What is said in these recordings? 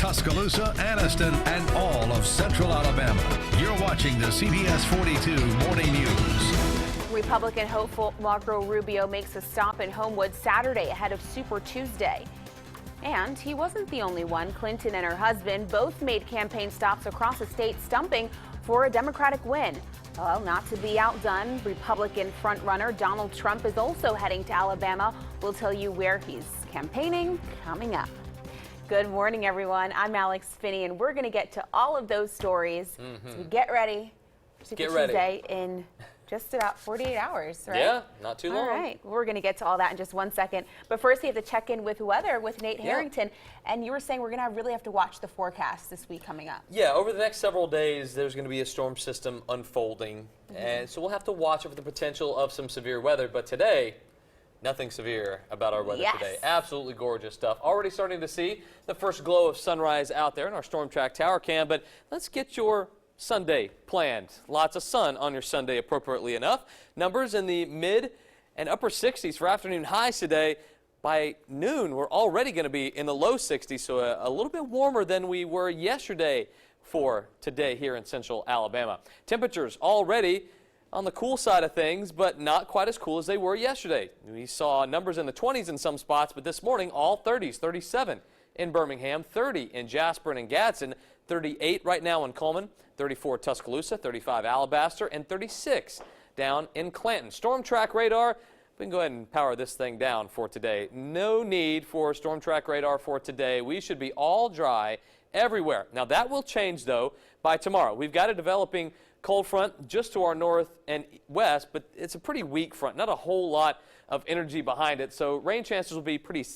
Tuscaloosa, Anniston, and all of Central Alabama. You're watching the CBS 42 Morning News. Republican hopeful Marco Rubio makes a stop in Homewood Saturday ahead of Super Tuesday. And he wasn't the only one. Clinton and her husband both made campaign stops across the state, stumping for a Democratic win. Well, not to be outdone, Republican frontrunner Donald Trump is also heading to Alabama. We'll tell you where he's campaigning coming up. Good morning, everyone. I'm Alex Finney, and we're going to get to all of those stories. So get ready for Super Tuesday in just about 48 hours, right? Yeah, not too long. All right, we're going to get to all that in just one second. But first, we have to check in with weather with Nate Harrington. And you were saying we're going to really have to watch the forecast this week coming up. Yeah, over the next several days, there's going to be a storm system unfolding. And so we'll have to watch for the potential of some severe weather. But today, nothing severe about our weather today. Absolutely gorgeous stuff. Already starting to see the first glow of sunrise out there in our Storm Track Tower cam. But let's get your Sunday planned. Lots of sun on your Sunday, appropriately enough. Numbers in the mid and upper 60s for afternoon highs today. By noon, we're already going to be in the low 60s, so a little bit warmer than we were yesterday for today here in central Alabama. Temperatures already on the cool side of things, but not quite as cool as they were yesterday. We saw numbers in the 20s in some spots, but this morning all 30s, 37 in Birmingham, 30 in Jasper and in Gadsden, 38 right now in Coleman, 34 Tuscaloosa, 35 Alabaster, and 36 down in Clanton. Storm Track radar, we can go ahead and power this thing down for today. No need for Storm Track radar for today. We should be all dry everywhere. Now that will change though by tomorrow. We've got a developing cold front just to our north and west, but it's a pretty weak front, not a whole lot of energy behind it, so rain chances will be pretty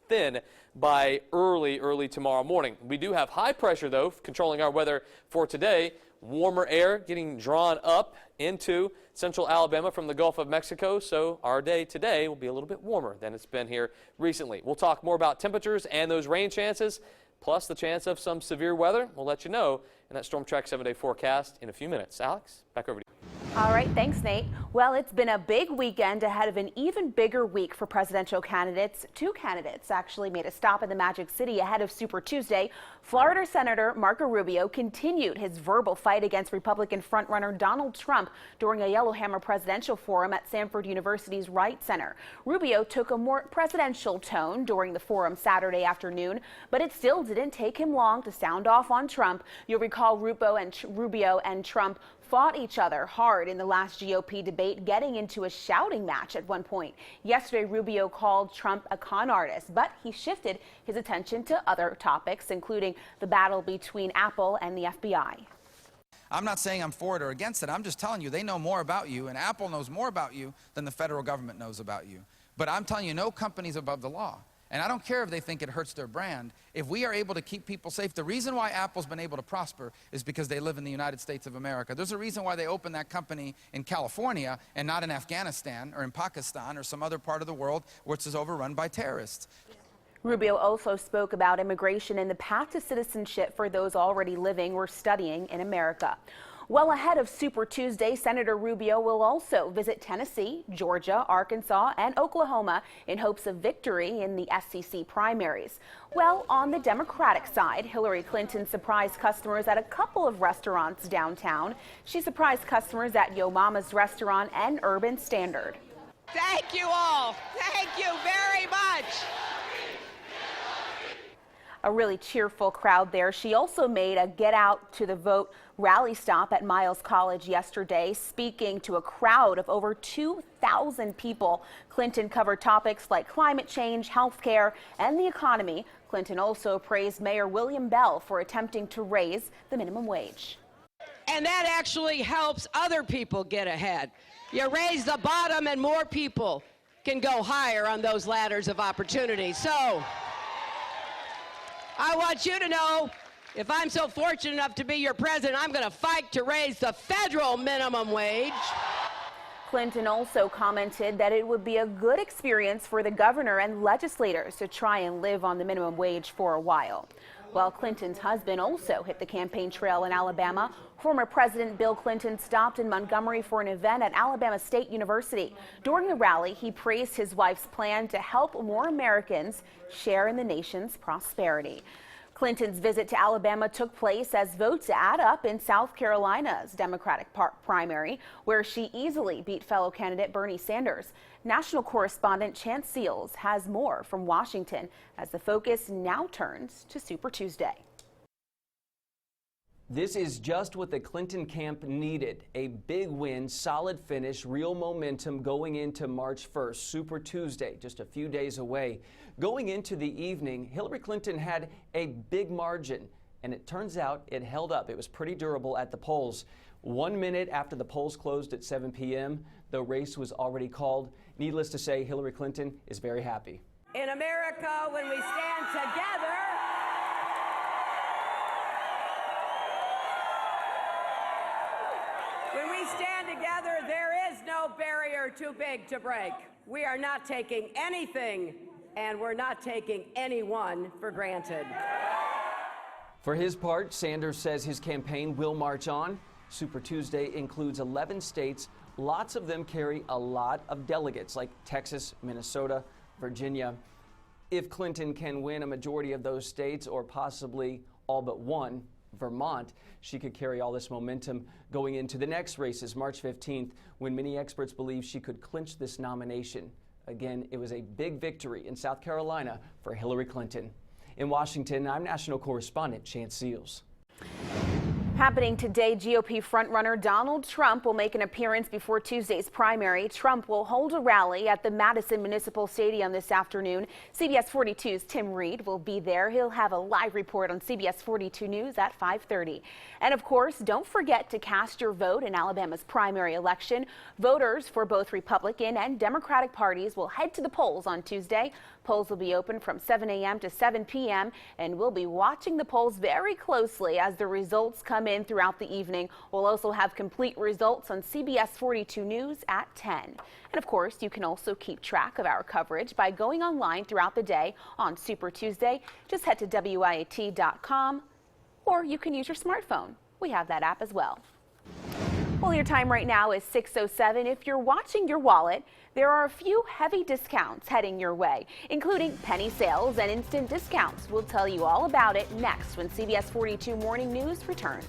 thin by early tomorrow morning. We do have high pressure though controlling our weather for today. Warmer air getting drawn up into central Alabama from the Gulf of Mexico, so our day today will be a little bit warmer than it's been here recently. We'll talk more about temperatures and those rain chances, plus the chance of some severe weather. We'll let you know in that Storm Track 7-day forecast in a few minutes. Alex, back over to you. All right, thanks, Nate. Well, it's been a big weekend ahead of an even bigger week for presidential candidates. Two candidates actually made a stop in the Magic City ahead of Super Tuesday. Florida Senator Marco Rubio continued his verbal fight against Republican frontrunner Donald Trump during a Yellowhammer presidential forum at Samford University's Wright Center. Rubio took a more presidential tone during the forum Saturday afternoon, but it still didn't take him long to sound off on Trump. You'll recall Rubio and Trump fought each other hard in the last GOP debate, getting into a shouting match at one point. Yesterday, Rubio called Trump a con artist, but he shifted his attention to other topics, including the battle between Apple and the FBI. I'm not saying I'm for it or against it. I'm just telling you they know more about you, and Apple knows more about you than the federal government knows about you. But I'm telling you, no company's above the law. And I don't care if they think it hurts their brand. If we are able to keep people safe, the reason why Apple's been able to prosper is because they live in the United States of America. There's a reason why they opened that company in California and not in Afghanistan or in Pakistan or some other part of the world which is overrun by terrorists. Rubio also spoke about immigration and the path to citizenship for those already living or studying in America. Well, ahead of Super Tuesday, Senator Rubio will also visit Tennessee, Georgia, Arkansas, and Oklahoma in hopes of victory in the SEC primaries. Well, on the Democratic side, Hillary Clinton surprised customers at a couple of restaurants downtown. She surprised customers at Yo Mama's restaurant and Urban Standard. Thank you all. Thank you very much. A really cheerful crowd there. She also made a Get Out to the Vote rally stop at Miles College yesterday, speaking to a crowd of over 2,000 people. Clinton covered topics like climate change, health care, and the economy. Clinton also praised Mayor William Bell for attempting to raise the minimum wage. And that actually helps other people get ahead. You raise the bottom and more people can go higher on those ladders of opportunity. So I want you to know, if I'm so fortunate enough to be your president, I'm going to fight to raise the federal minimum wage. Clinton also commented that it would be a good experience for the governor and legislators to try and live on the minimum wage for a while. Well, Clinton's husband also hit the campaign trail in Alabama. Former President Bill Clinton stopped in Montgomery for an event at Alabama State University. During the rally, he praised his wife's plan to help more Americans share in the nation's prosperity. Clinton's visit to Alabama took place as votes add up in South Carolina's Democratic primary, where she easily beat fellow candidate Bernie Sanders. National correspondent Chance Seals has more from Washington as the focus now turns to Super Tuesday. This is just what the Clinton camp needed. A big win, solid finish, real momentum going into March 1st, Super Tuesday, just a few days away. Going into the evening, Hillary Clinton had a big margin, and it turns out it held up. It was pretty durable at the polls. 1 minute after the polls closed at 7 p.m., the race was already called. Needless to say, Hillary Clinton is very happy. In America, when we stand together, there is no barrier too big to break. We are not taking anything, and we're not taking anyone for granted. For his part, Sanders says his campaign will march on. Super Tuesday includes 11 states. Lots of them carry a lot of delegates, like Texas, Minnesota, Virginia. If Clinton can win a majority of those states, or possibly all but one, Vermont, she could carry all this momentum going into the next races, March 15th, when many experts believe she could clinch this nomination. Again, it was a big victory in South Carolina for Hillary Clinton. In Washington, I'm national correspondent Chance Seals. Happening today, GOP frontrunner Donald Trump will make an appearance before Tuesday's primary. Trump will hold a rally at the Madison Municipal Stadium this afternoon. CBS 42's Tim Reed will be there. He'll have a live report on CBS 42 News at 5:30. And of course, don't forget to cast your vote in Alabama's primary election. Voters for both Republican and Democratic parties will head to the polls on Tuesday. Polls will be open from 7 a.m. to 7 p.m. and we'll be watching the polls very closely as the results come in throughout the evening. We'll also have complete results on CBS 42 News at 10. And of course, you can also keep track of our coverage by going online throughout the day on Super Tuesday. Just head to WIAT.com, or you can use your smartphone. We have that app as well. Well, your time right now is 6:07. If you're watching your wallet, there are a few heavy discounts heading your way, including penny sales and instant discounts. We'll tell you all about it next when CBS 42 Morning News returns.